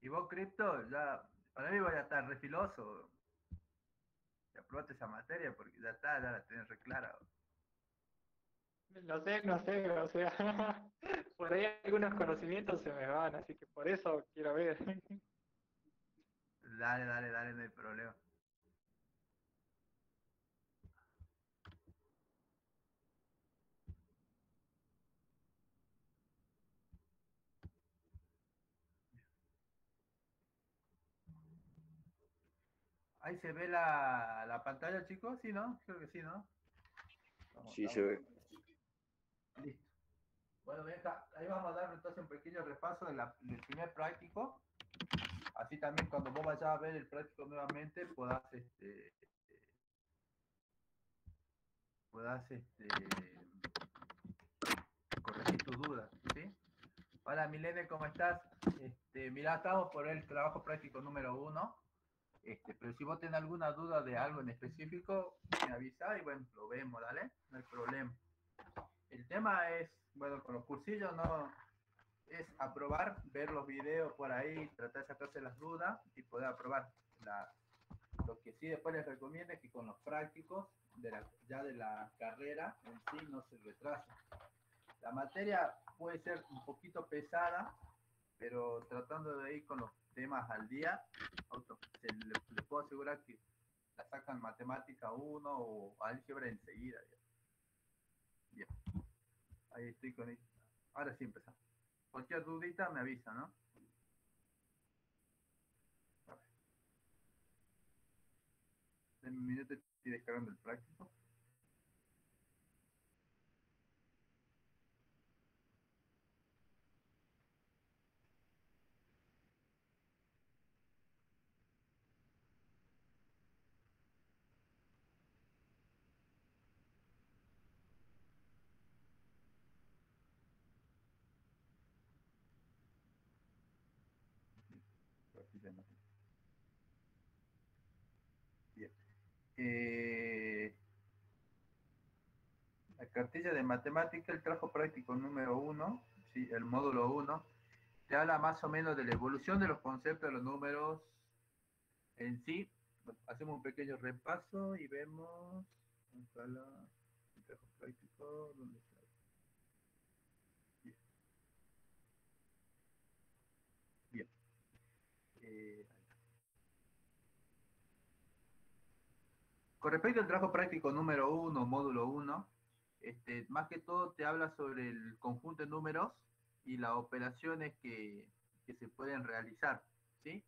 Y vos, Cripto, ya, para mí voy a estar refiloso. Ya aprobaste esa materia porque ya está, ya la tenés re clara. No sé, no sé, o sea, por ahí algunos conocimientos se me van, así que por eso quiero ver. Dale, dale, dale, no hay problema. Ahí se ve la pantalla, chicos, ¿sí, no? Creo que sí, ¿no? Estamos, Sí, se estamos. ve. Listo. Bueno, venga, ahí vamos a dar entonces un pequeño repaso del primer práctico. Así también cuando vos vayas a ver el práctico nuevamente puedas corregir tus dudas, ¿sí? Hola Milene, ¿cómo estás? Mira, estamos por el trabajo práctico número 1. Pero si vos tenés alguna duda de algo en específico, me avisa y bueno, lo vemos, ¿dale? No hay problema. El tema es, bueno, con los cursillos no es aprobar, ver los videos por ahí, tratar de sacarse las dudas y poder aprobar. Lo que sí después les recomiendo es que con los prácticos ya de la carrera en sí no se retrase. La materia puede ser un poquito pesada, pero tratando de ir con los temas al día, les puedo asegurar que la sacan matemática 1 o álgebra enseguida. Bien, ahí estoy con esto. Ahora sí empezamos. Cualquier dudita me avisa, ¿no? En un minuto estoy descargando el práctico. Bien. La cartilla de matemática, el trabajo práctico número 1, ¿sí? El módulo 1, te habla más o menos de la evolución de los conceptos de los números en sí. Hacemos un pequeño repaso y vemos el trabajo práctico, ¿dónde está? Bien. Bien. Eh, con respecto al trabajo práctico número 1, módulo 1, más que todo te habla sobre el conjunto de números y las operaciones que se pueden realizar, ¿sí?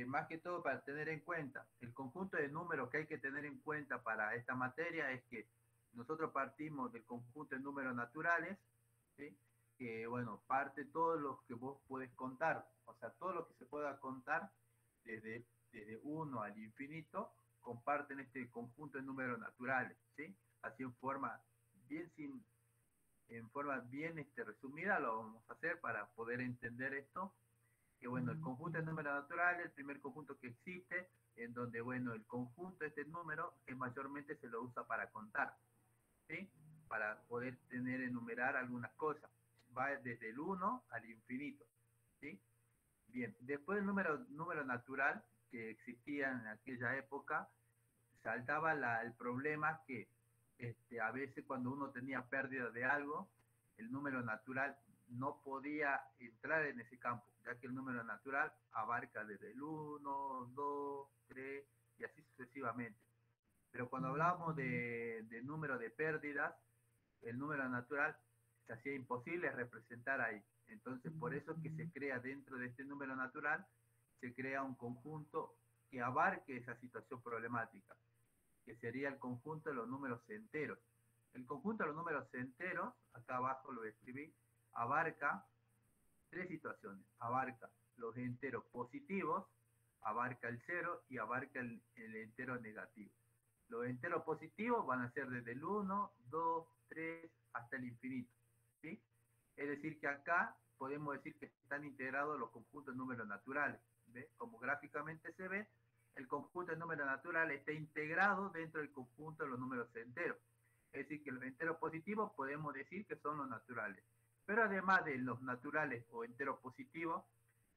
Más que todo para tener en cuenta, el conjunto de números que hay que tener en cuenta para esta materia es que nosotros partimos del conjunto de números naturales, ¿sí? Que bueno, parte todos los que vos podés contar, o sea, todo lo que se pueda contar desde 1 al infinito, comparten este conjunto de números naturales, ¿sí? Así bien en forma bien resumida lo vamos a hacer para poder entender esto que bueno, el conjunto de números naturales, el primer conjunto que existe, en donde bueno, el conjunto de este número que mayormente se lo usa para contar, ¿sí? Para poder enumerar algunas cosas. Va desde el 1 al infinito, ¿sí? Bien, después del número natural que existía en aquella época, saltaba el problema que a veces cuando uno tenía pérdida de algo, el número natural no podía entrar en ese campo, ya que el número natural abarca desde el 1, 2, 3 y así sucesivamente. Pero cuando hablábamos de número de pérdidas, el número natural se hacía imposible representar ahí. Entonces, por eso es que se crea dentro de este número natural, se crea un conjunto que abarque esa situación problemática, que sería el conjunto de los números enteros. El conjunto de los números enteros, acá abajo lo escribí, abarca tres situaciones. Abarca los enteros positivos, abarca el cero y abarca el entero negativo. Los enteros positivos van a ser desde el 1, 2, 3 hasta el infinito, ¿sí? Es decir, que acá podemos decir que están integrados los conjuntos de números naturales. ¿Ve? Como gráficamente se ve, el conjunto de números naturales está integrado dentro del conjunto de los números enteros. Es decir, que los enteros positivos podemos decir que son los naturales. Pero además de los naturales o enteros positivos,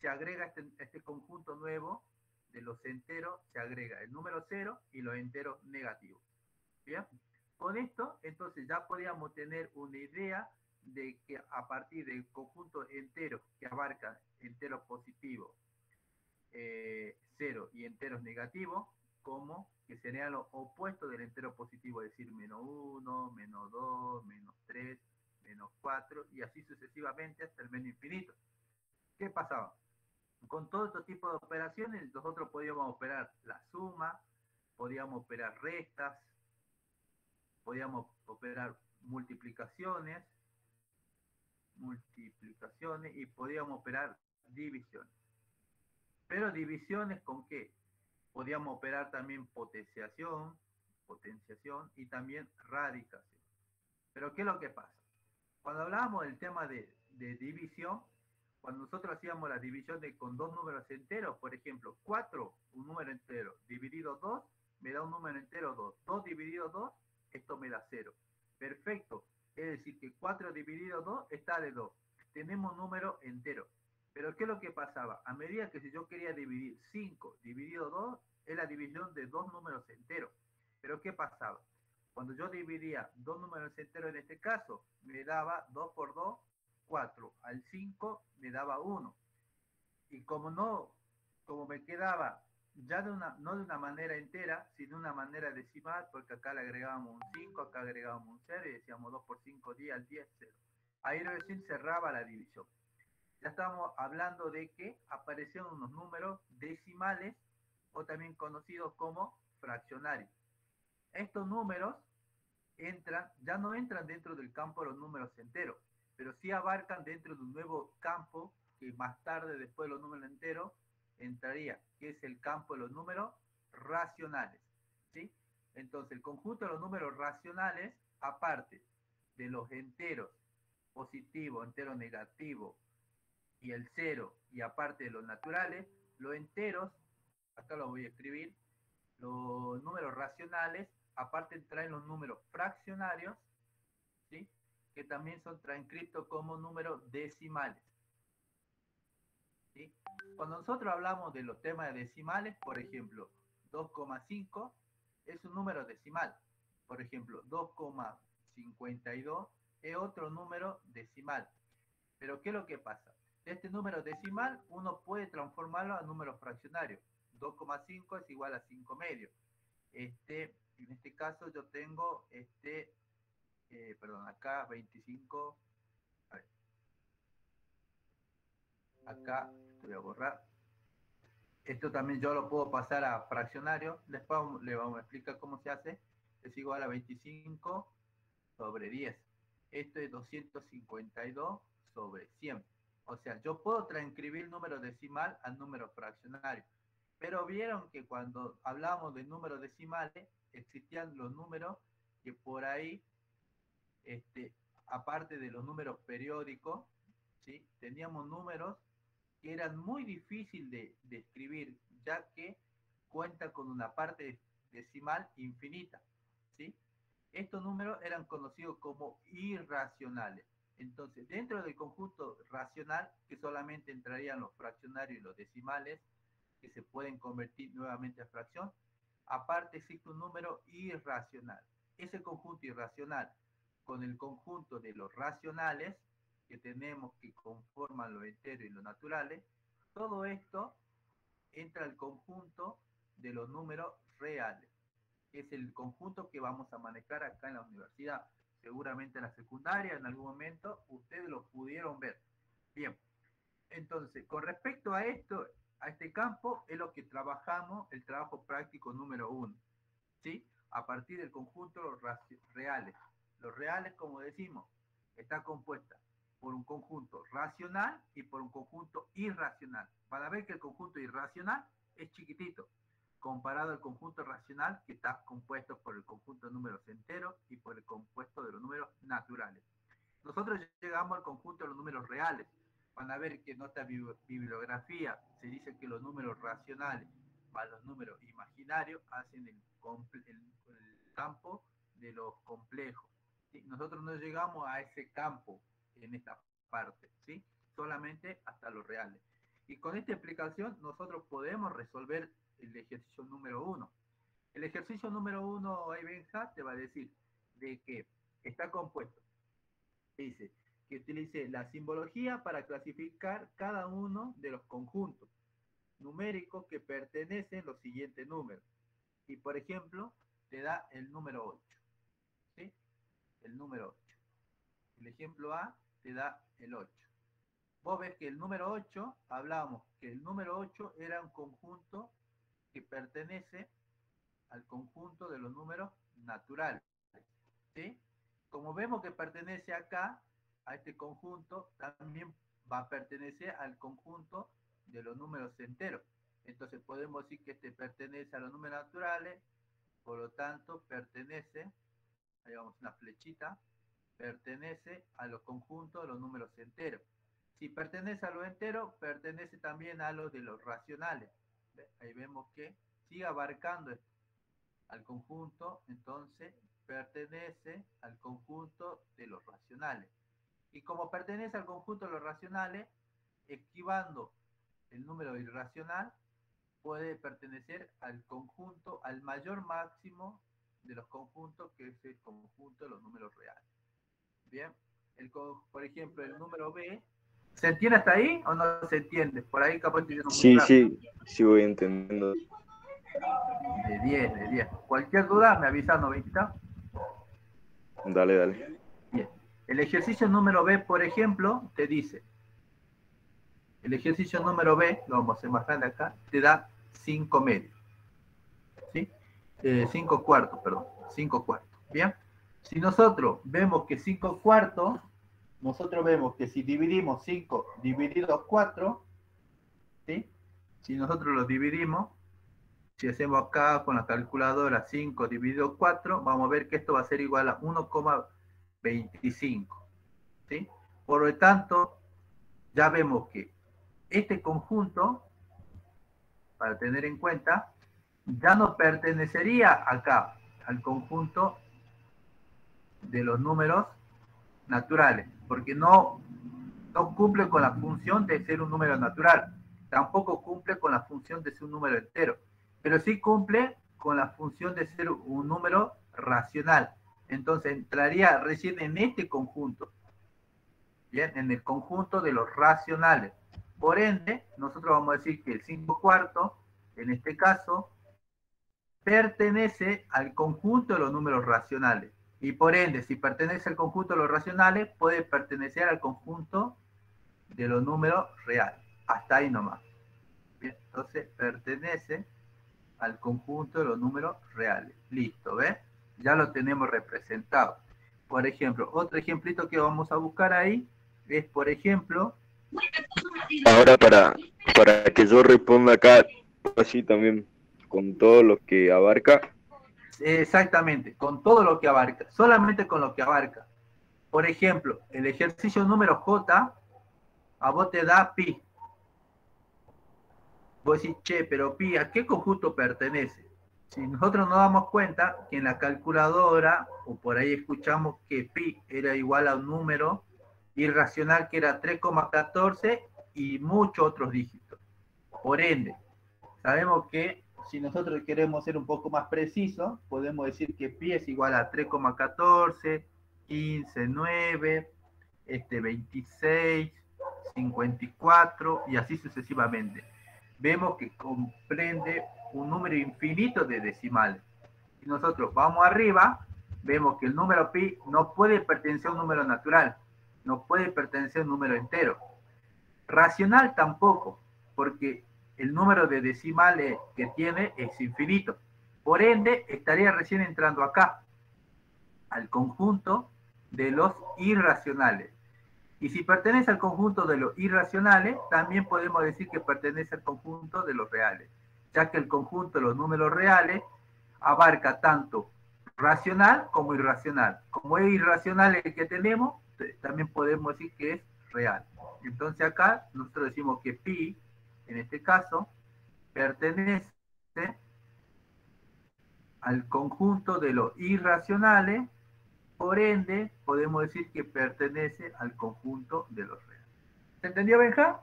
se agrega este conjunto nuevo de los enteros, se agrega el número 0 y los enteros negativos. ¿Bien? Con esto, entonces ya podríamos tener una idea de que a partir del conjunto entero que abarca enteros positivos, 0 y enteros negativos, como que serían los opuestos del entero positivo, es decir, menos 1, menos 2, menos 3, menos 4, y así sucesivamente hasta el menos infinito. ¿Qué pasaba? Con todo este tipo de operaciones, nosotros podíamos operar la suma, podíamos operar restas, podíamos operar multiplicaciones y podíamos operar divisiones. Pero divisiones ¿con qué? Podíamos operar también potenciación y también radicación. Pero ¿qué es lo que pasa? Cuando hablábamos del tema de división, cuando nosotros hacíamos la división con dos números enteros, por ejemplo, 4, un número entero, dividido 2, me da un número entero 2. 2 dividido 2, esto me da 0. Perfecto. Es decir, que 4 dividido 2 está de 2. Tenemos número entero. Pero ¿qué es lo que pasaba? A medida que si yo quería dividir 5 dividido 2, es la división de dos números enteros. Pero ¿qué pasaba? Cuando yo dividía dos números enteros en este caso, me daba 2 por 2, 4. Al 5 me daba 1. Y como me quedaba ya no de una manera entera, sino de una manera decimal, porque acá le agregábamos un 5, acá agregábamos un 0 y decíamos 2 por 5, 10, al 10, 0. Ahí recién cerraba la división. Ya estamos hablando de que aparecieron unos números decimales o también conocidos como fraccionarios. Estos números ya no entran dentro del campo de los números enteros, pero sí abarcan dentro de un nuevo campo que más tarde, después de los números enteros, entraría, que es el campo de los números racionales. ¿Sí? Entonces, el conjunto de los números racionales, aparte de los enteros positivo, entero negativo y el 0, y aparte de los naturales, los enteros, acá lo voy a escribir, los números racionales, aparte traen los números fraccionarios, ¿sí? Que también son transcritos como números decimales. ¿Sí? Cuando nosotros hablamos de los temas de decimales, por ejemplo, 2,5 es un número decimal. Por ejemplo, 2,52 es otro número decimal. Pero ¿qué es lo que pasa? Este número decimal uno puede transformarlo a números fraccionarios. 2,5 es igual a 5 medios. En este caso yo tengo acá 25. A ver, acá voy a borrar. Esto también yo lo puedo pasar a fraccionario. Después le vamos a explicar cómo se hace. Es igual a 25 sobre 10. Esto es 252 sobre 100. O sea, yo puedo transcribir el número decimal al número fraccionario. Pero vieron que cuando hablamos de números decimales, existían los números que por ahí, aparte de los números periódicos, ¿sí? Teníamos números que eran muy difíciles de escribir, ya que cuenta con una parte decimal infinita, ¿sí? Estos números eran conocidos como irracionales. Entonces, dentro del conjunto racional, que solamente entrarían los fraccionarios y los decimales, que se pueden convertir nuevamente a fracción, aparte existe un número irracional. Ese conjunto irracional con el conjunto de los racionales que tenemos que conforman los enteros y los naturales, todo esto entra al conjunto de los números reales, que es el conjunto que vamos a manejar acá en la universidad. Seguramente en la secundaria, en algún momento, ustedes lo pudieron ver. Bien, entonces, con respecto a esto, a este campo, es lo que trabajamos, el trabajo práctico número 1, ¿sí? A partir del conjunto de los reales. Los reales, como decimos, está compuesta por un conjunto racional y por un conjunto irracional. Van a ver que el conjunto irracional es chiquitito, comparado al conjunto racional, que está compuesto por el conjunto de números enteros y por el compuesto de los números naturales. Nosotros llegamos al conjunto de los números reales. Van a ver que en nuestra bibliografía se dice que los números racionales más los números imaginarios hacen el campo de los complejos. ¿Sí? Nosotros no llegamos a ese campo en esta parte, ¿sí? Solamente hasta los reales. Y con esta explicación nosotros podemos resolver el ejercicio número 1. El ejercicio número 1, ahí Benja, te va a decir de que está compuesto. Dice que utilice la simbología para clasificar cada uno de los conjuntos numéricos que pertenecen a los siguientes números. Y por ejemplo, te da el número 8. ¿Sí? El número 8. El ejemplo A te da el 8. Vos ves que el número 8, hablábamos que el número 8 era un conjunto que pertenece al conjunto de los números naturales. ¿Sí? Como vemos que pertenece acá, a este conjunto, también va a pertenecer al conjunto de los números enteros. Entonces podemos decir que este pertenece a los números naturales, por lo tanto pertenece, ahí vamos una flechita, pertenece a los conjuntos de los números enteros. Si pertenece a los enteros, pertenece también a los de los racionales. Ahí vemos que sigue abarcando esto, al conjunto, entonces pertenece al conjunto de los racionales. Y como pertenece al conjunto de los racionales, esquivando el número irracional, puede pertenecer al conjunto, al mayor máximo de los conjuntos, que es el conjunto de los números reales. Bien, por ejemplo, el número B, ¿se entiende hasta ahí o no se entiende? Por ahí capaz estoy diciendo muy claro. Sí voy entendiendo. De 10, de 10. Cualquier duda me avisan, ¿no, Dale. Bien. El ejercicio número B, por ejemplo, te dice, el ejercicio número B, lo vamos a hacer más grande acá, te da 5 medios. ¿Sí? 5 cuartos, perdón. 5 cuartos. Bien. Si nosotros vemos que 5 cuartos, nosotros vemos que si dividimos 5 dividido 4, ¿sí? Si nosotros lo dividimos, si hacemos acá con la calculadora 5 dividido 4, vamos a ver que esto va a ser igual a 1,25. ¿Sí? Por lo tanto, ya vemos que este conjunto, para tener en cuenta, ya no pertenecería acá al conjunto de los números naturales, porque no cumple con la función de ser un número natural, tampoco cumple con la función de ser un número entero, pero sí cumple con la función de ser un número racional. Entonces entraría recién en este conjunto, bien, en el conjunto de los racionales. Por ende, nosotros vamos a decir que el 5 cuartos, en este caso, pertenece al conjunto de los números racionales. Y por ende, si pertenece al conjunto de los racionales, puede pertenecer al conjunto de los números reales. Hasta ahí nomás. Bien, entonces, pertenece al conjunto de los números reales. Listo, ¿ves? Ya lo tenemos representado. Por ejemplo, otro ejemplito que vamos a buscar ahí es, por ejemplo... Ahora para que yo responda acá, así también, con todo lo que abarca. Exactamente, con todo lo que abarca, solamente con lo que abarca. Por ejemplo, el ejercicio número J, a vos te da pi. Vos decís, che, pero pi, ¿a qué conjunto pertenece? Si nosotros nos damos cuenta que en la calculadora, o por ahí escuchamos que pi era igual a un número irracional que era 3,14 y muchos otros dígitos. Por ende, sabemos que si nosotros queremos ser un poco más precisos, podemos decir que pi es igual a 3,14, 15, 9, 26, 54 y así sucesivamente. Vemos que comprende un número infinito de decimales. Si nosotros vamos arriba, vemos que el número pi no puede pertenecer a un número natural, no puede pertenecer a un número entero. Racional tampoco, porque el número de decimales que tiene es infinito. Por ende, estaría recién entrando acá, al conjunto de los irracionales. Y si pertenece al conjunto de los irracionales, también podemos decir que pertenece al conjunto de los reales, ya que el conjunto de los números reales abarca tanto racional como irracional. Como es irracional el que tenemos, también podemos decir que es real. Entonces acá nosotros decimos que pi, en este caso, pertenece al conjunto de los irracionales, por ende, podemos decir que pertenece al conjunto de los reales. ¿Se entendió, Benja?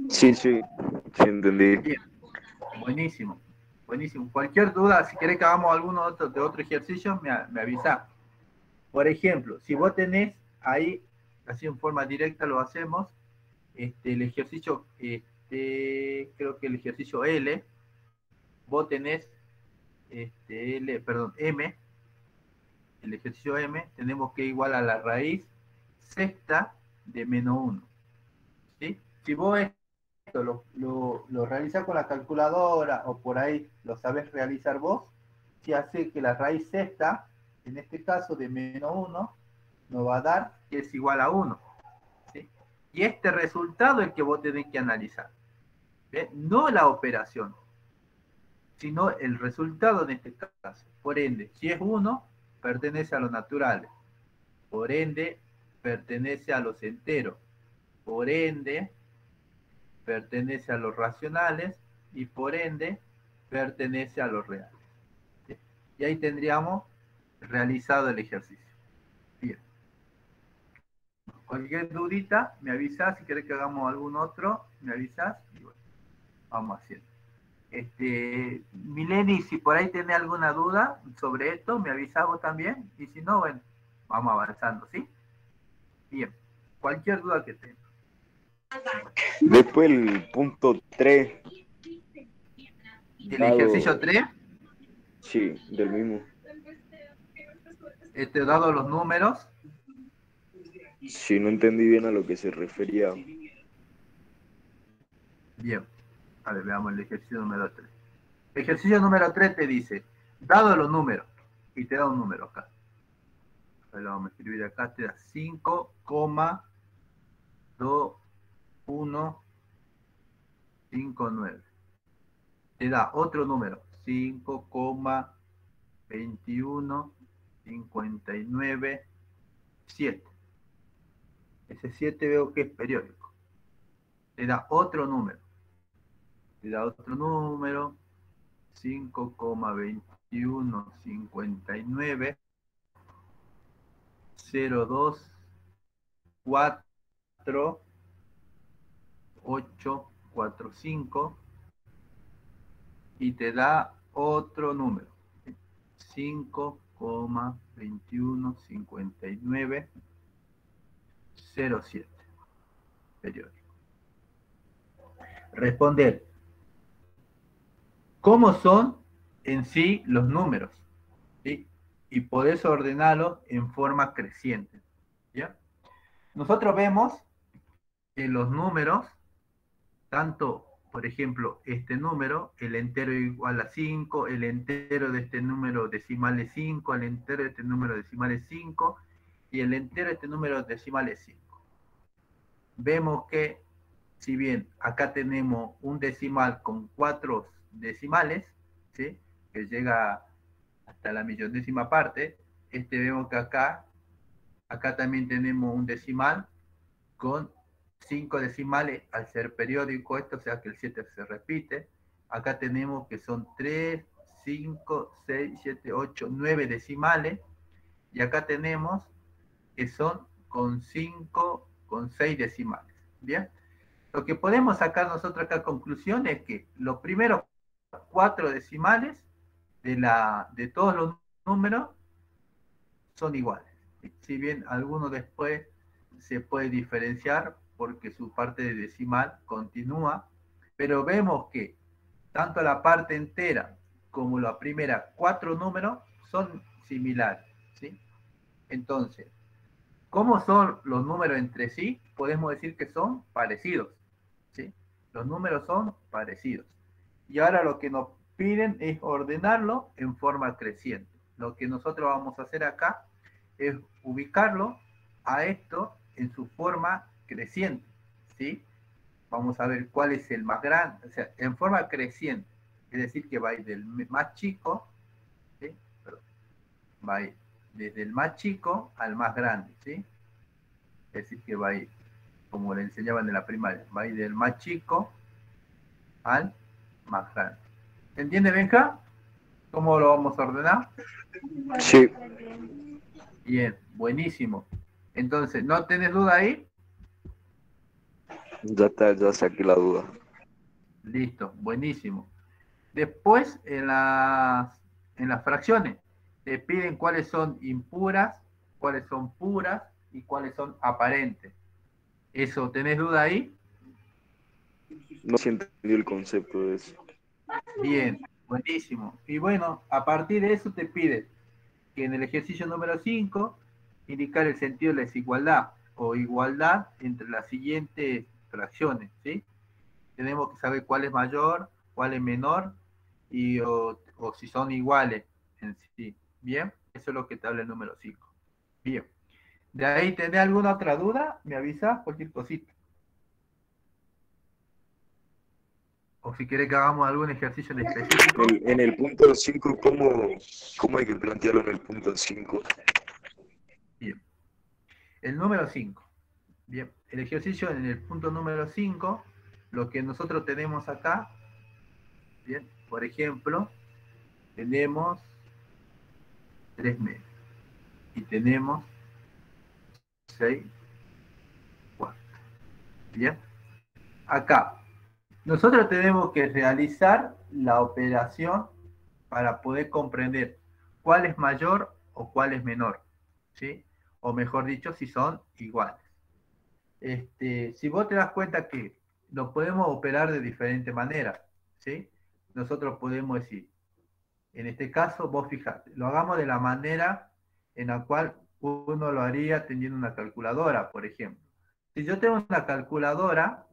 Sí, sí, sí entendí. Bien, buenísimo, buenísimo. Cualquier duda, si querés que hagamos alguno de otro ejercicio, me avisa. Por ejemplo, si vos tenés ahí, así en forma directa lo hacemos, el ejercicio, creo que el ejercicio L, vos tenés M, el ejercicio M, tenemos que igual a la raíz sexta de menos 1. ¿Sí? Si vos esto lo realizás con la calculadora o por ahí lo sabés realizar vos, si hace que la raíz sexta, en este caso de menos 1, nos va a dar que es igual a 1. ¿Sí? Y este resultado es el que vos tenés que analizar. ¿Ve? No la operación, sino el resultado en este caso. Por ende, si es 1, pertenece a los naturales. Por ende, pertenece a los enteros. Por ende, pertenece a los racionales y por ende, pertenece a los reales. ¿Sí? Y ahí tendríamos realizado el ejercicio. Bien. Cualquier dudita, me avisas. Si querés que hagamos algún otro, me avisas. Y bueno, vamos haciendo. Mileni, si por ahí tenés alguna duda sobre esto, me avisas vos también. Y si no, bueno, vamos avanzando, ¿sí? Bien. Cualquier duda que tengas. Después el punto 3, ¿El ejercicio 3? Sí, del mismo. Dado los números. Sí, no entendí bien a lo que se refería. Bien. A ver, veamos el ejercicio número 3. El ejercicio número 3 te dice, dado los números, y te da un número acá. Lo vamos a escribir acá, te da 5,2159. Te da otro número, 5,21597. Ese 7 veo que es periódico. Te da otro número. 5,2159 0244845 y te da otro número, 5,215907, periódico. Responder, ¿cómo son en sí los números? ¿Sí? Y podés ordenarlos en forma creciente. ¿Ya? Nosotros vemos que los números, tanto, por ejemplo, este número, el entero igual a 5, el entero de este número decimal es 5, el entero de este número decimal es 5, y el entero de este número decimal es 5. Vemos que, si bien acá tenemos un decimal con 4 decimales, ¿sí? Que llega hasta la millonésima parte, vemos que acá también tenemos un decimal con 5 decimales al ser periódico esto, o sea que el 7 se repite. Acá tenemos que son 3, 5, 6, 7, 8, 9 decimales. Y acá tenemos que son con 5, con 6 decimales. Bien. Lo que podemos sacar nosotros acá conclusión es que los primeros 4 decimales de todos los números son iguales. Si bien algunos después se puede diferenciar porque su parte de decimal continúa, pero vemos que tanto la parte entera como la primera 4 números son similares, ¿sí? Entonces, ¿cómo son los números entre sí? Podemos decir que son parecidos, ¿sí? Los números son parecidos. Y ahora lo que nos piden es ordenarlo en forma creciente. Lo que nosotros vamos a hacer acá es ubicarlo a esto en su forma creciente, ¿sí? Vamos a ver cuál es el más grande, o sea, en forma creciente, es decir, que va a ir del más chico, ¿sí? Va a ir desde el más chico al más grande, ¿sí? Es decir, que va a ir, como le enseñaban en la primaria, va a ir del más chico al más grande. ¿Entiende, Benja? ¿Cómo lo vamos a ordenar? Sí. Bien, buenísimo. Entonces, ¿no tenés duda ahí? Ya está, ya saqué la duda. Listo, buenísimo. Después, en las fracciones, te piden cuáles son impuras, cuáles son puras y cuáles son aparentes. ¿Eso tenés duda ahí? No se entendió el concepto de eso. Bien, buenísimo. Y bueno, a partir de eso te pide que en el ejercicio número 5 indicar el sentido de la desigualdad o igualdad entre las siguientes fracciones, ¿sí? Tenemos que saber cuál es mayor, cuál es menor y o si son iguales en sí. Bien, eso es lo que te habla el número 5. Bien. De ahí, ¿tenés alguna otra duda? Me avisas cualquier cosita. O si querés que hagamos algún ejercicio en específico. En el punto 5, ¿cómo hay que plantearlo en el punto 5? Bien. El número 5. Bien. El ejercicio en el punto número 5, lo que nosotros tenemos acá, bien, por ejemplo, tenemos 3 medios. Y tenemos 6 cuartos. Bien. Acá, nosotros tenemos que realizar la operación para poder comprender cuál es mayor o cuál es menor, ¿sí? O mejor dicho, si son iguales. Si vos te das cuenta que lo podemos operar de diferente manera, ¿sí? Nosotros podemos decir, en este caso, vos fijate, lo hagamos de la manera en la cual uno lo haría teniendo una calculadora, por ejemplo. Si yo tengo una calculadora,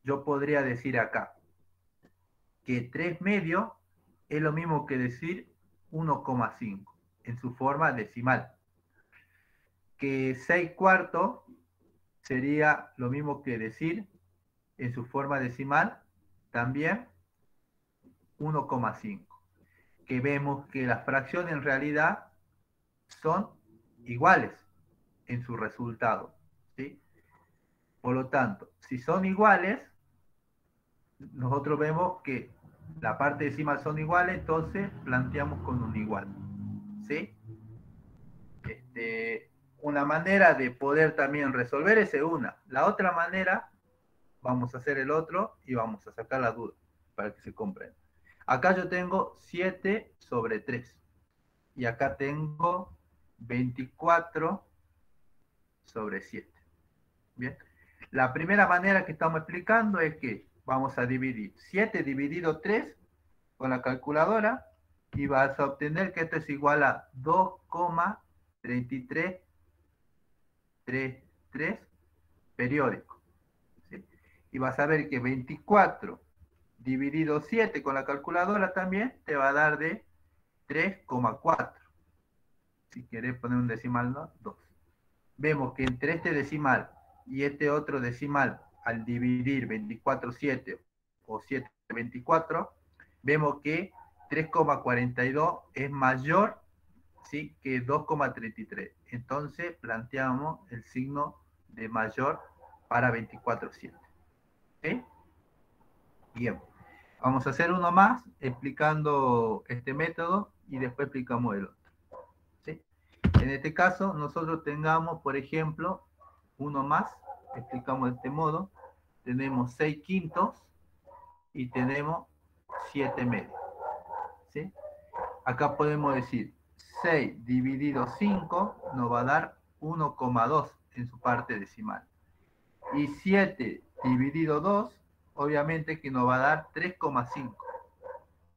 yo podría decir acá que 3 medios es lo mismo que decir 1,5 en su forma decimal. Que 6 cuartos sería lo mismo que decir en su forma decimal también 1,5. Que vemos que las fracciones en realidad son iguales en su resultado, ¿sí? Por lo tanto, si son iguales, nosotros vemos que la parte decimal son iguales, entonces planteamos con un igual, ¿sí? Una manera de poder también resolver es una. La otra manera, vamos a hacer el otro y vamos a sacar la duda para que se comprenda. Acá yo tengo 7 sobre 3 y acá tengo 24 sobre 7. Bien. La primera manera que estamos explicando es que vamos a dividir 7 dividido 3 con la calculadora y vas a obtener que esto es igual a 2,3333 periódico. ¿Sí? Y vas a ver que 24 dividido 7 con la calculadora también te va a dar de 3,4. Si querés poner un decimal, ¿no? 2. Vemos que entre este decimal y este otro decimal, al dividir 24,7 o 7,24, vemos que 3,42 es mayor, ¿sí?, que 2,33. Entonces planteamos el signo de mayor para 24,7. ¿Sí? Bien. Vamos a hacer uno más explicando este método y después explicamos el otro. ¿Sí? En este caso, nosotros tengamos, por ejemplo, uno más, explicamos de este modo, tenemos 6 quintos y tenemos 7 medios. ¿Sí? Acá podemos decir 6 dividido 5 nos va a dar 1,2 en su parte decimal. Y 7 dividido 2, obviamente que nos va a dar 3,5.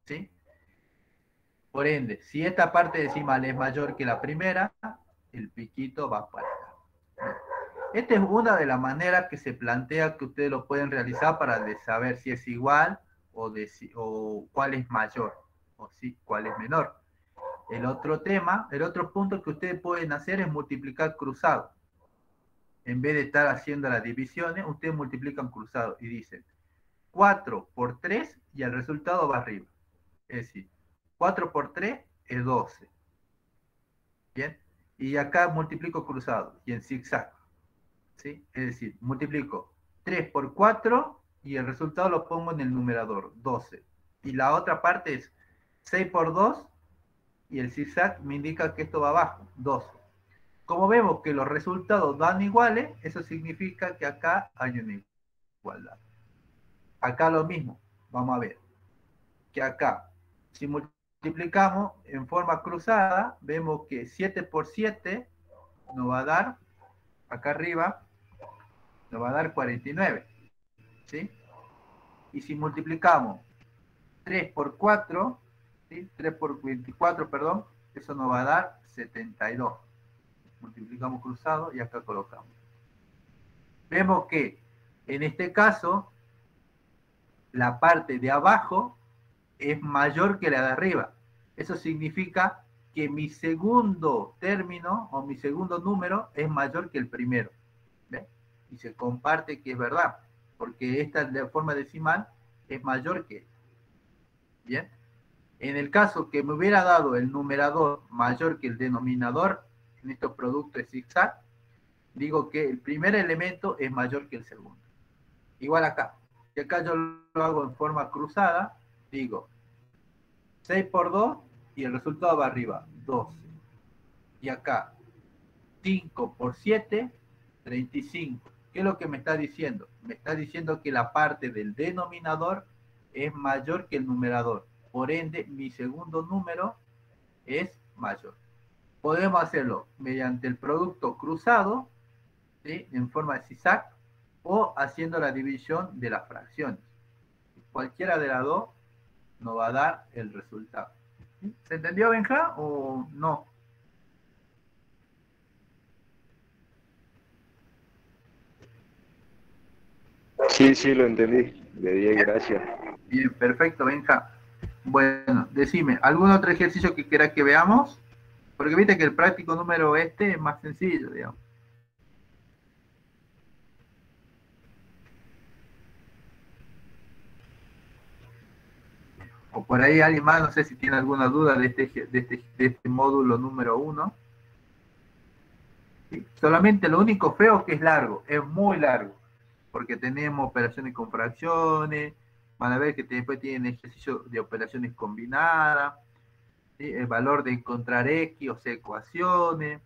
¿Sí? Por ende, si esta parte decimal es mayor que la primera, el piquito va para acá. Esta es una de las maneras que se plantea que ustedes lo pueden realizar para saber si es igual o cuál es mayor, o si, cuál es menor. El otro tema, el otro punto que ustedes pueden hacer es multiplicar cruzado. En vez de estar haciendo las divisiones, ustedes multiplican cruzado y dicen 4 por 3 y el resultado va arriba. Es decir, 4 por 3 es 12. Bien. Y acá multiplico cruzado y en zigzag. ¿Sí? Es decir, multiplico 3 por 4 y el resultado lo pongo en el numerador, 12. Y la otra parte es 6 por 2 y el zigzag me indica que esto va abajo, 12. Como vemos que los resultados dan iguales, eso significa que acá hay un igual. igualdad. Acá lo mismo, vamos a ver, que acá, si multiplicamos en forma cruzada, vemos que 7 por 7 nos va a dar, acá arriba, nos va a dar 49, ¿sí? Y si multiplicamos 3 por 4, ¿sí? 3 por 24, perdón, eso nos va a dar 72. Multiplicamos cruzado y acá colocamos. Vemos que en este caso la parte de abajo es mayor que la de arriba. Eso significa que mi segundo término o mi segundo número es mayor que el primero. ¿Ven? Y se comparte que es verdad, porque esta de forma decimal es mayor que esta. Bien. En el caso que me hubiera dado el numerador mayor que el denominador, en estos productos de zigzag, digo que el primer elemento es mayor que el segundo. Igual acá. Si acá yo lo hago en forma cruzada, digo 6 por 2 y el resultado va arriba, 12. Y acá 5 por 7, 35. ¿Qué es lo que me está diciendo? Me está diciendo que la parte del denominador es mayor que el numerador. Por ende, mi segundo número es mayor. Podemos hacerlo mediante el producto cruzado, ¿sí? En forma de zigzag, o haciendo la división de las fracciones. Cualquiera de las dos nos va a dar el resultado. ¿Se entendió, Benja, o no? Sí, lo entendí. Le di gracias. Bien, perfecto, Benja. Bueno, decime, ¿algún otro ejercicio que quieras que veamos? Porque viste que el práctico número este es más sencillo, digamos. O por ahí alguien más, no sé si tiene alguna duda de este módulo número 1. ¿Sí? Solamente lo único feo que es largo, es muy largo, porque tenemos operaciones con fracciones, van a ver que después tienen ejercicio de operaciones combinadas, ¿sí? El valor de encontrar X, o sea, ecuaciones,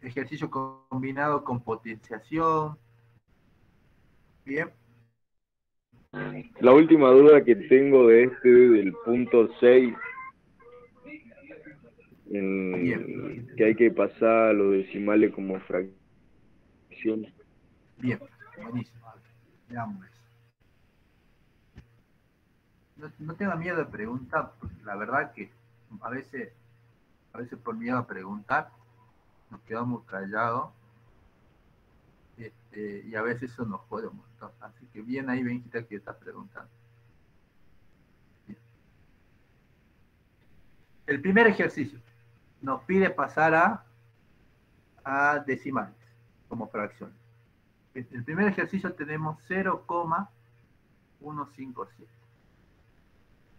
ejercicio combinado con potenciación. Bien. La última duda que tengo de del punto 6, que hay que pasar a los decimales como fracciones. Bien, buenísimo. Veamos eso. No tenga miedo de preguntar, porque la verdad que a veces por miedo a preguntar nos quedamos callados, y a veces eso nos jode un montón. Así que bien ahí, Benjita, que estás preguntando. Bien. El primer ejercicio nos pide pasar a decimales como fracciones. El primer ejercicio tenemos 0,157.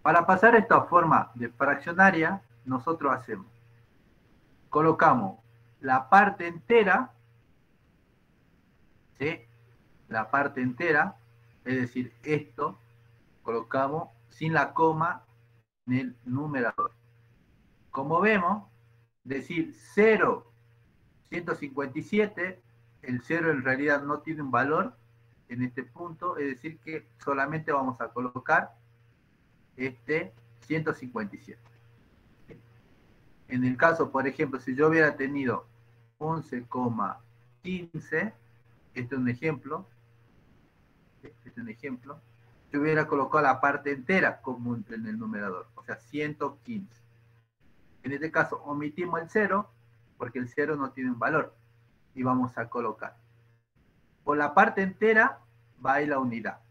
Para pasar esta forma de fraccionaria, nosotros hacemos, colocamos la parte entera, ¿sí? La parte entera, es decir, esto, colocamos sin la coma en el numerador. Como vemos, decir 0,157, el 0 en realidad no tiene un valor en este punto, es decir que solamente vamos a colocar 157. En el caso, por ejemplo, si yo hubiera tenido 11,15, este es un ejemplo, yo hubiera colocado la parte entera como en el numerador, o sea, 115. En este caso, omitimos el 0, porque el 0 no tiene un valor, y vamos a colocar. Por la parte entera va a ir la unidad,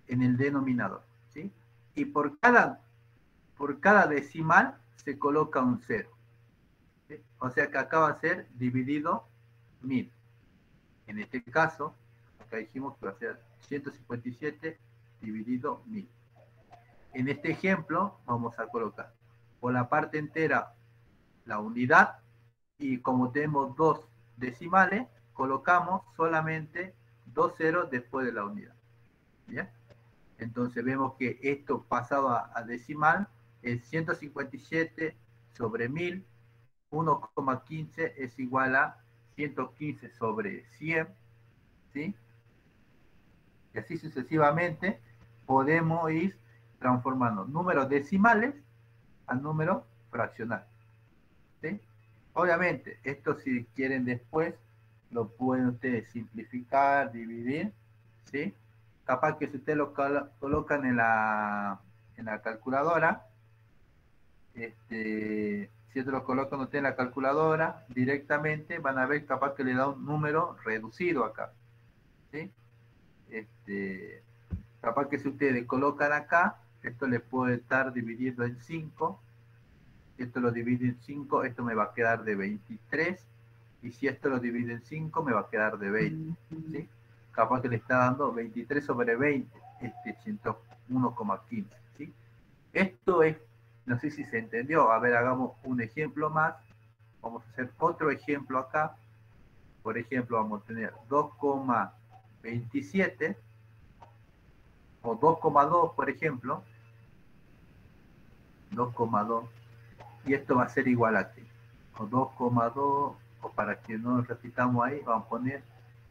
en el denominador, ¿sí? Y por cada decimal se coloca un 0. ¿Sí? O sea que acá va a ser dividido 1000. En este caso, acá dijimos que va a ser 157 dividido 1000. En este ejemplo vamos a colocar por la parte entera la unidad, y como tenemos dos decimales, colocamos solamente 2 ceros después de la unidad. ¿Bien? Entonces vemos que esto pasado a decimal es 157 sobre 1000, 1,15 es igual a 115 sobre 100, ¿sí? Y así sucesivamente podemos ir transformando números decimales a números fraccionarios. ¿Sí? Obviamente, esto si quieren después, lo pueden ustedes simplificar, dividir, ¿sí? Capaz que si ustedes lo colocan en la calculadora, si ustedes lo colocan ustedes en la calculadora, directamente van a ver capaz que le da un número reducido acá, ¿sí? Capaz que si ustedes colocan acá, esto les puede estar dividido en 5, esto lo divide en 5, esto me va a quedar de 23, y si esto lo divide en 5, me va a quedar de 20, ¿sí? Capaz que le está dando 23 sobre 20, 101,15, ¿sí? Esto es, no sé si se entendió, a ver, hagamos un ejemplo más, vamos a hacer otro ejemplo acá, por ejemplo, vamos a tener 2,27, o 2,2, por ejemplo, 2,2, y esto va a ser igual a qué, o 2,2, o para que no repitamos ahí, vamos a poner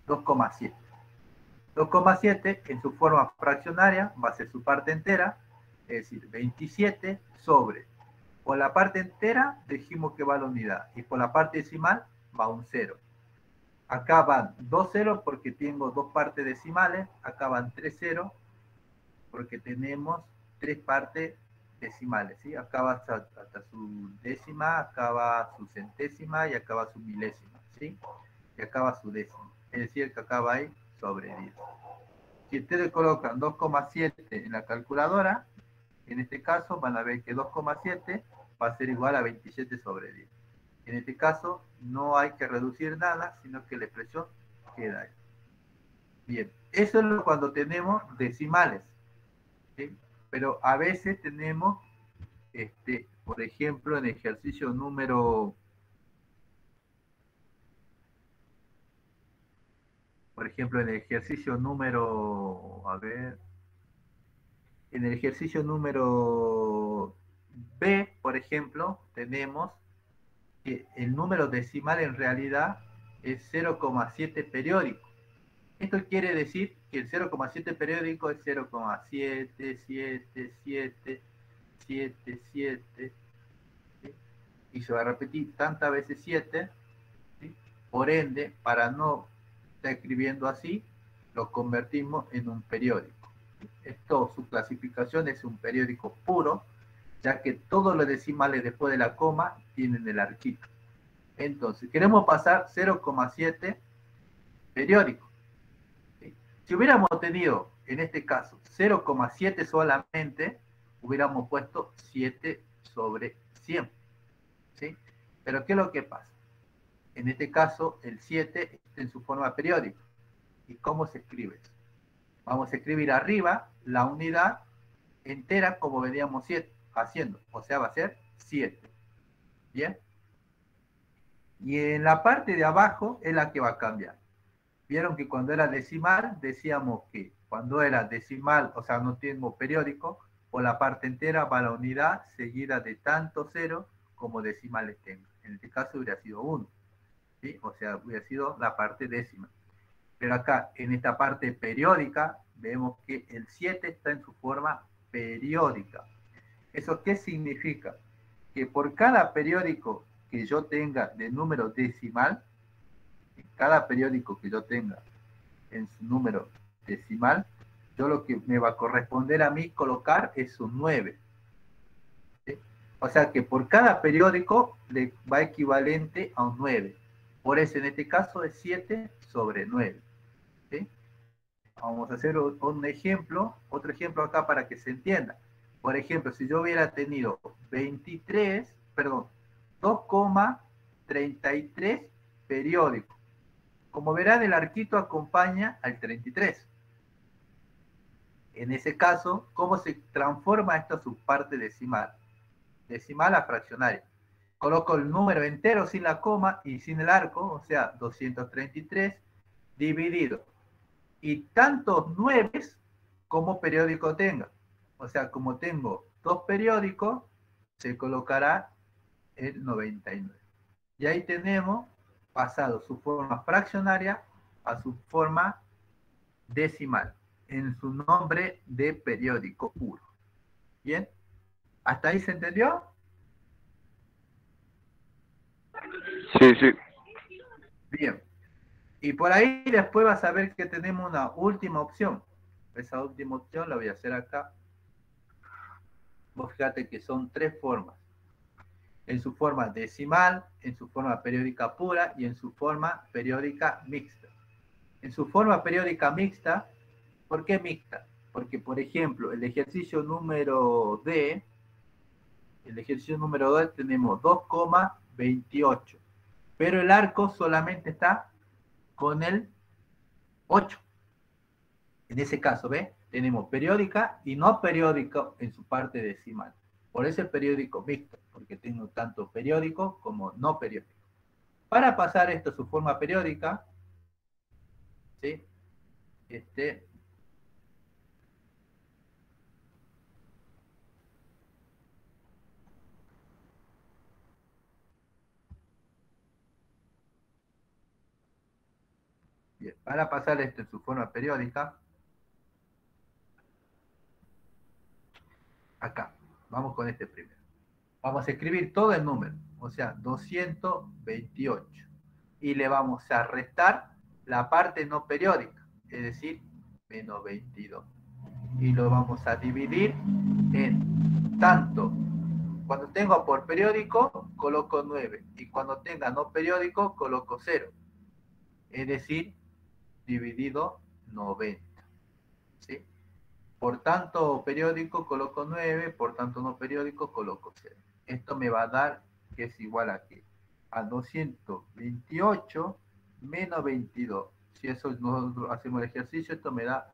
2,7. 2,7 en su forma fraccionaria va a ser su parte entera, es decir, 27 sobre, por la parte entera dijimos que va a la unidad, y por la parte decimal va un 0. Acá van 2 ceros porque tengo dos partes decimales, acá van 3 ceros porque tenemos 3 partes decimales, ¿sí? Acá va hasta su décima, acá va su centésima y acá va su milésima, ¿sí? Y acá va su décima, es decir, que acá va a ir sobre 10. Si ustedes colocan 2,7 en la calculadora, en este caso van a ver que 2,7 va a ser igual a 27 sobre 10. En este caso no hay que reducir nada, sino que la expresión queda ahí. Bien, eso es cuando tenemos decimales, ¿sí? Pero a veces tenemos, por ejemplo, en ejercicio número... Por ejemplo, en el ejercicio número... A ver... En el ejercicio número B, por ejemplo, tenemos que el número decimal en realidad es 0,7 periódico. Esto quiere decir que el 0,7 periódico es 0,77777, ¿sí? Y se va a repetir tantas veces 7, ¿sí? Por ende, para no estar escribiendo así, lo convertimos en un periódico. Esto, su clasificación es un periódico puro, ya que todos los decimales después de la coma tienen el arquito. Entonces, queremos pasar 0,7 periódico. ¿Sí? Si hubiéramos tenido, en este caso, 0,7 solamente, hubiéramos puesto 7 sobre 100. ¿Sí? Pero, ¿qué es lo que pasa? En este caso, el 7 está en su forma periódica. ¿Y cómo se escribe eso? Vamos a escribir arriba la unidad entera como veníamos haciendo. O sea, va a ser 7. ¿Bien? Y en la parte de abajo es la que va a cambiar. Vieron que cuando era decimal, decíamos que cuando era decimal, o sea, no tengo periódico, por la parte entera va la unidad seguida de tanto cero como decimales tengo. En este caso hubiera sido 1. ¿Sí? O sea, hubiera sido la parte décima. Pero acá, en esta parte periódica, vemos que el 7 está en su forma periódica. ¿Eso qué significa? Que por cada periódico que yo tenga de número decimal, cada periódico que yo tenga en su número decimal, yo lo que me va a corresponder a mí colocar es un 9. ¿Sí? O sea que por cada periódico le va equivalente a un 9. Por eso en este caso es 7 sobre 9. ¿Sí? Vamos a hacer un ejemplo, otro ejemplo acá para que se entienda. Por ejemplo, si yo hubiera tenido 2,33 periódicos. Como verán, el arquito acompaña al 33. En ese caso, ¿cómo se transforma esta subparte decimal? Decimal a fraccionaria. Coloco el número entero sin la coma y sin el arco, o sea, 233 dividido. Y tantos 9 como periódico tenga. O sea, como tengo 2 periódicos, se colocará el 99. Y ahí tenemos pasado su forma fraccionaria a su forma decimal. en su nombre de periódico puro. ¿Bien? ¿Hasta ahí se entendió? Sí, sí. Bien. Y por ahí después vas a ver que tenemos una última opción. Esa última opción la voy a hacer acá. Vos fíjate que son tres formas. En su forma decimal, en su forma periódica pura y en su forma periódica mixta. En su forma periódica mixta, ¿por qué mixta? Porque, por ejemplo, el ejercicio número D, el ejercicio número 2 tenemos 2,28, pero el arco solamente está con el 8. En ese caso, ¿ve? Tenemos periódica y no periódico en su parte decimal. Por eso el periódico mixto, porque tengo tanto periódico como no periódico. Para pasar esto a su forma periódica, ¿sí? Bien, para pasar esto en su forma periódica, acá, vamos con este primero. Vamos a escribir todo el número, o sea, 228. Y le vamos a restar la parte no periódica, es decir, menos 22. Y lo vamos a dividir en tanto. Cuando tengo por periódico, coloco 9. Y cuando tenga no periódico, coloco 0. Es decir, dividido 90. ¿Sí? Por tanto periódico coloco 9, por tanto no periódico coloco 0. Esto me va a dar que es igual a qué? A 228 menos 22. Si eso nosotros hacemos el ejercicio, esto me da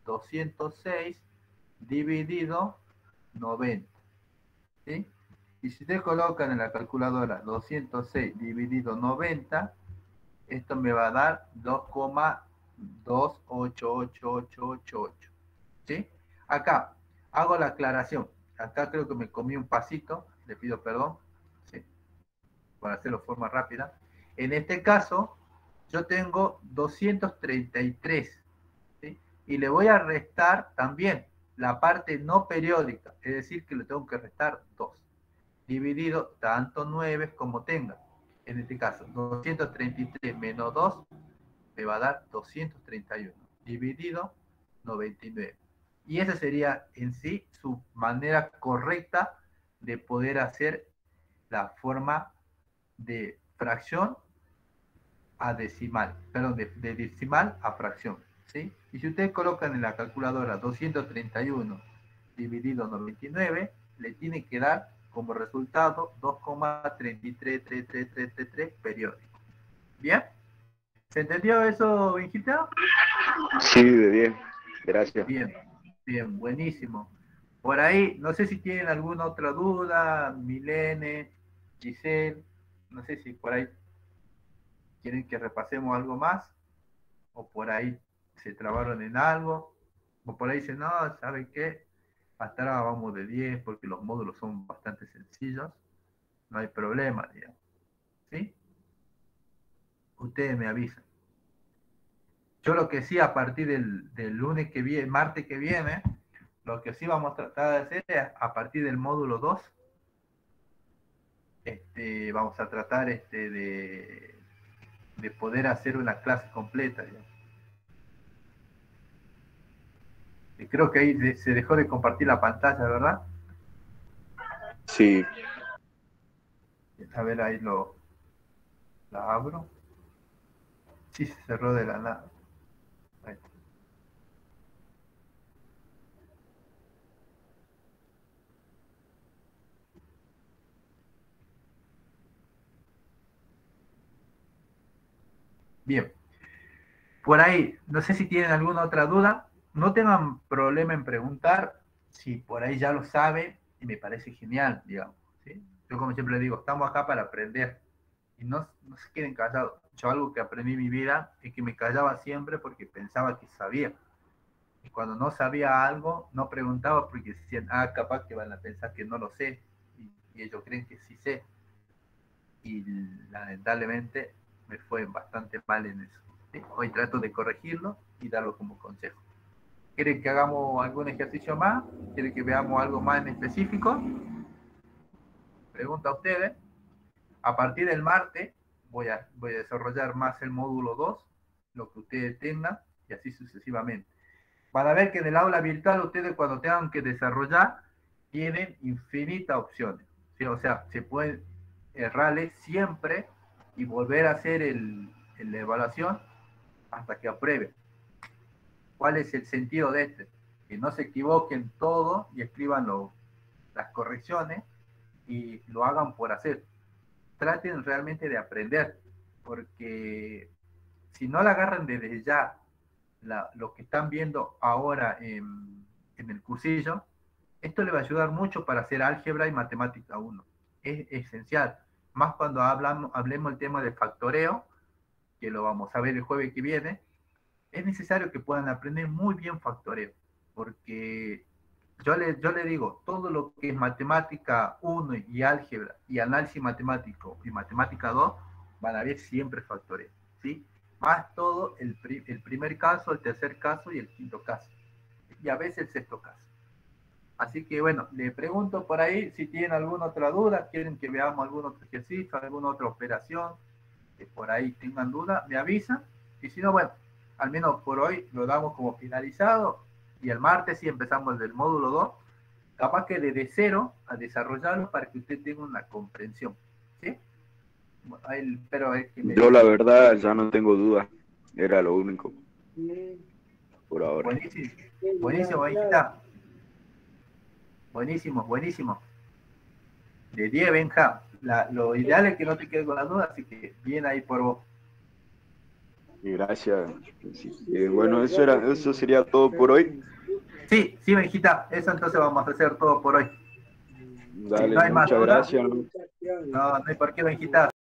206 dividido 90. ¿Sí? Y si ustedes colocan en la calculadora 206 dividido 90, esto me va a dar 2,288888. ¿Sí? Acá hago la aclaración. Acá creo que me comí un pasito, le pido perdón, ¿sí? Para hacerlo de forma rápida. En este caso, yo tengo 233, ¿sí? Y le voy a restar también la parte no periódica, es decir, que le tengo que restar 2, dividido tanto 9 como tenga. En este caso, 233 menos 2 me va a dar 231, dividido 99. Y esa sería en sí su manera correcta de poder hacer la forma de fracción a decimal, perdón, de decimal a fracción, ¿sí? Y si ustedes colocan en la calculadora 231 dividido 99, le tiene que dar como resultado 2,333333 periódico. ¿Bien? ¿Se entendió eso, Benjita? Sí, de bien. Gracias. Bien, bien, buenísimo. Por ahí, no sé si tienen alguna otra duda, Milene, Giselle, no sé si por ahí quieren que repasemos algo más, o por ahí se trabaron en algo, o por ahí dicen, no, ¿saben qué? Hasta ahora vamos de 10 porque los módulos son bastante sencillos, no hay problema, digamos. ¿Sí? Ustedes me avisan. Yo lo que sí, a partir del lunes que viene, martes que viene, lo que sí vamos a tratar de hacer es, a partir del módulo 2, vamos a tratar de poder hacer una clase completa. Digamos. Y creo que ahí se dejó de compartir la pantalla, ¿verdad? Sí. A ver, ahí la abro. Sí, se cerró de la nada. Ahí. Bien. Por ahí, no sé si tienen alguna otra duda. No tengan problema en preguntar si por ahí ya lo saben y me parece genial, digamos. ¿Sí? Yo como siempre digo, estamos acá para aprender y no se queden callados. Yo algo que aprendí en mi vida es que me callaba siempre porque pensaba que sabía. Y cuando no sabía algo, no preguntaba porque decían, ah, capaz que van a pensar que no lo sé y ellos creen que sí sé. Y lamentablemente me fue bastante mal en eso. ¿Sí? Hoy trato de corregirlo y darlo como consejo. ¿Quiere que hagamos algún ejercicio más? ¿Quiere que veamos algo más en específico? Pregunta a ustedes. A partir del martes voy a desarrollar más el módulo 2, lo que ustedes tengan, y así sucesivamente. Van a ver que en el aula virtual ustedes cuando tengan que desarrollar tienen infinitas opciones, ¿sí? O sea, se pueden errarles siempre y volver a hacer la evaluación hasta que aprueben. ¿Cuál es el sentido de este? Que no se equivoquen todo y escriban las correcciones y lo hagan por hacer. Traten realmente de aprender, porque si no la agarran desde ya, lo que están viendo ahora en el cursillo, esto le va a ayudar mucho para hacer álgebra y matemática 1. Es esencial, más cuando hablemos el tema de factoreo, que lo vamos a ver el jueves que viene. Es necesario que puedan aprender muy bien factoreo, porque yo le digo, todo lo que es matemática 1 y álgebra y análisis matemático y matemática 2 van a ver siempre factoreo, ¿sí? Más todo el primer caso, el tercer caso y el quinto caso, y a veces el sexto caso. Así que bueno, le pregunto por ahí si tienen alguna otra duda, quieren que veamos algún otro ejercicio, alguna otra operación, que por ahí tengan duda, me avisan, y si no, bueno, al menos por hoy lo damos como finalizado, y el martes sí empezamos del módulo 2, capaz que desde cero a desarrollarlo para que usted tenga una comprensión, ¿sí? Pero es que Yo la verdad ya no tengo dudas, era lo único por ahora. Buenísimo, buenísimo, hijita. Buenísimo, buenísimo. De 10, Benja. Lo ideal es que no te quedes con las dudas, así que bien ahí por vos. Gracias. Bueno, eso sería todo por hoy. Sí, Benjita, eso entonces vamos a hacer todo por hoy. Dale, Si no hay más muchas dudas, gracias. no hay por qué, Benjita.